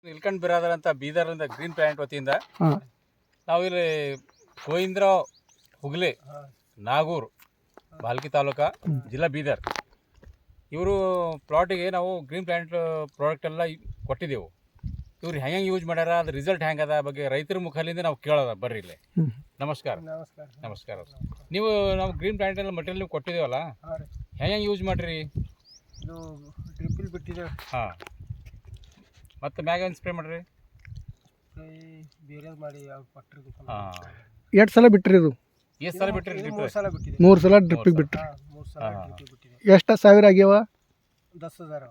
ಇಲ್ಕಂಡ್ ಬಿರಾದರ್ ಅಂತ ಬೀದರ್ನಿಂದ green planet ವತಿಯಿಂದ ಹಾಂ ನಾವಿಲ್ಲಿ ಗೋವಿಂದರಾವ್ ಹುಗ್ಲಿ ನಾಗೂರ್ ಬಾಲ್ಕಿ ತಾಲೂಕಾ ಜಿಲ್ಲಾ ಬೀದರ್ ಇವರು ಪ್ಲಾಟಿಗೆ ನಾವು ಗ್ರೀನ್ ಪ್ಲಾನೆಟ್ ಪ್ರಾಡಕ್ಟ್ ಎಲ್ಲ ಕೊಟ್ಟಿದ್ದೆವು. ಇವ್ರು ಹೆಂಗೆ ಯೂಸ್ ಮಾಡ್ಯಾರ, ಅದು ರಿಸಲ್ಟ್ ಹೆಂಗದ ಬಗ್ಗೆ ರೈತರ ಮುಖಾಲಿಂದ ನಾವು ಕೇಳೋದ. ಬರ್ರಿ ಇಲ್ಲೇ. ನಮಸ್ಕಾರ. ನಮಸ್ಕಾರ. ನೀವು ನಾವು ಗ್ರೀನ್ ಪ್ಲಾನೆಟ್ ಎಲ್ಲ ಮಟೀರಿಯಲ್ ನೀವು ಕೊಟ್ಟಿದ್ದೇವಲ್ಲ, ಹೆಂಗೆ ಯೂಸ್ ಮಾಡ್ರಿ? ಇದು ಡ್ರಿಪ್ಪಲ್ಲಿ ಬಿಟ್ಟಿದ್ದೇವೆ. ಹಾಂ, ಮತ್ತು ಮ್ಯಾಗ ಏನು ಸ್ಪ್ರೇ ಮಾಡ್ರಿ? ಬೇರೆ ಮಾಡಿ ಯಾವ ಕೊಟ್ಟರು. ಹಾಂ, ಎಷ್ಟು ಸಲ ಬಿಟ್ರಿ ಇದು? ಎಷ್ಟು ಸಲ ಬಿಟ್ರಿ? 3 ಸಲ ಬಿಟ್ಟಿದೆ. 3 ಸಲ ಡ್ರಿಪ್ಪಿಗೆ ಬಿಟ್ರಿ. 3 ಸಲ ಡ್ರಿಪ್ಪಿಗೆ ಬಿಟ್ಟಿದೆ. ಎಷ್ಟು ಸಾವಿರ ಆಗ್ಯಾವ? 10,000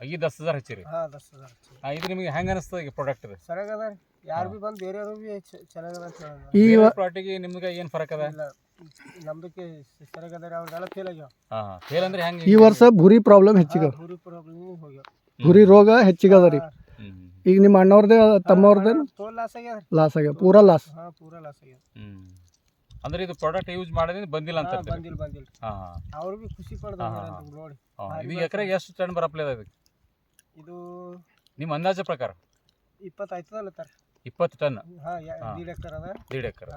ಈಗ 10,000 ಹಚ್ಚಿರಿ. ಹಾಂ 10,000 ಹಚ್ಚಿರಿ. ಇದು ನಿಮಗೆ ಹೆಂಗೆ ಅನಿಸ್ತದೆ ಈಗ ಪ್ರಾಡಕ್ಟ್? ಇದು ಸರಿಯಾಗದ ರೀ. ಯಾರು ಭೀ ಬಂದು ಬೇರೆಯವರು ಭೀ ಚೆನ್ನಾಗದ ಅಂತ ಹೇಳೋದು. ಈ ಪ್ರಾಡಕ್ಟಿಗೆ ನಿಮ್ಗೆ ಏನು ಫರಕ್ ಅದ? ಇಲ್ಲ, ನಮ್ದಕ್ಕೆ ಸರಿಯಾಗದ ರೀ. ಅವ್ರನ್ನೆಲ್ಲ ಫೇಲ್ ಆಗ್ಯಾವ. ಹಾಂ, ಫೇಲ್ ಅಂದ್ರೆ ಹೆಂಗೆ? ಈ ವರ್ಷ ಭುರಿ ಪ್ರಾಬ್ಲಮ್ ಹೆಚ್ಚಿಗೆ, ಹುರಿ ಪ್ರಾಬ್ಲಮ್ ಹೋಗ್ಯಾವ. ಭುರಿ ರೋಗ ಹೆಚ್ಚಿಗದ ರೀ. ಈಗ ನಿಮ್ಮ ಅಣ್ಣವ್ರದೇ ತಮ್ಮವ್ರದೇ ತೋಲ್ ಲಾಸ್ ಆಗ್ಯಾದ. ಲಾಸ್ ಆಗ್ಯಾವ, ಪೂರಾ ಲಾಸ್. ಹಾಂ, ಪೂರಾ ಲಾಸ್ ಆಗ್ಯಾದ. ಅಂದ್ರೆ ಇದು ಪ್ರಾಡಕ್ಟ್ ಯೂಸ್ ಮಾಡೋದ್ರಿಂದ ಬಂದಿಲ್ಲ ಅಂತ ಹೇಳ್ತೀರಿ? ಬಂದಿಲ್ಲ. ಹಾಂ, ಅವ್ರು ಭೀ ಖುಷಿ ಪಡ್ತಾರೆ ನೋಡಿ. ಇದು ಎಕರೆಗೆ ಎಷ್ಟು ಟನ್ ಬರಪ್ಲೇ ಅದ? ಇದು ನಿಮ್ಮ ಅಂದಾಜ ಪ್ರಕಾರ 20 ಆಯ್ತದಲ್ಲ ತರ. 20 ಟನ್. ಹಾಂ, 1.5 ಎಕರೆ ಅದ. 1.5 ಎಕರೆ.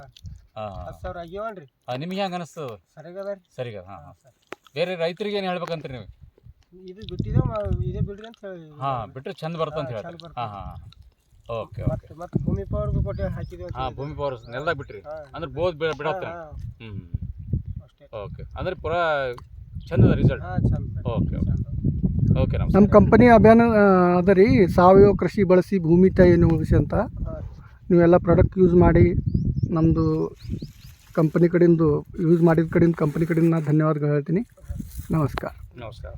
ಹಾಂ, 10,000 ಆಗ್ಯಾವನ್ರಿ. ನಿಮ್ಗೆ ಹೆಂಗೆ ಅನಿಸ್ತದ? ಸರಿಯಾಗದ ರೀ. ಸರಿಗ. ಹಾಂ ಹಾಂ, ಬೇರೆ ರೈತರಿಗೆ ಏನು ಹೇಳ್ಬೇಕಂತೀರಿ ನೀವು? ಇದು ಬಿಟ್ಟಿದ್ದೇವೆ, ಇದೇ ಬಿಡ್ರಿ ಅಂತ ಹೇಳಿ. ಹಾಂ, ಬಿಟ್ಟರೆ ಚಂದ ಬರ್ತಂತ ಅಂತ ಚಂದ ಹೇಳ್ತಾರೆ. ಬರ್ತದೆ. ಹಾಂ ಹಾಂ, ಓಕೆ ಓಕೆ. ಮತ್ತೆ ಭೂಮಿ ಪವರ್ ಭೀ ಕೊಟ್ಟು ಹಾಕಿದ್ದೇವೆ. ಹಾಂ, ಭೂಮಿ ಪವರ್ ನೆಲದಾಗ ಬಿಟ್ರಿ ಅಂದ್ರೆ ಬೋದ್ ಬಿಡತ್ತೆ. ಹ್ಞೂ, ಅಷ್ಟೇ. ಓಕೆ. ಅಂದ್ರೆ ಪೂರಾ ಚಂದದ ರಿಸಲ್ಟ್. ಹಾಂ, ಚಂದ. Okay okay. ನಮ್ಮ ಕಂಪನಿ ಅಭಿಯಾನ ಅದ ರೀ, ಸಾವಯವ ಕೃಷಿ ಬಳಸಿ ಭೂಮಿ ತಾಯಿಯನ್ನು ಉಳಿಸಿ ಅಂತ. ನೀವೆಲ್ಲ ಪ್ರಾಡಕ್ಟ್ ಯೂಸ್ ಮಾಡಿ ನಮ್ಮದು ಕಂಪನಿ ಕಡೆಯಿಂದ ಯೂಸ್ ಮಾಡಿದ ಕಡೆಯಿಂದ ಕಂಪನಿ ಕಡೆಯಿಂದ ನಾನು ಧನ್ಯವಾದಗಳು ಹೇಳ್ತೀನಿ. ನಮಸ್ಕಾರ. ನಮಸ್ಕಾರ.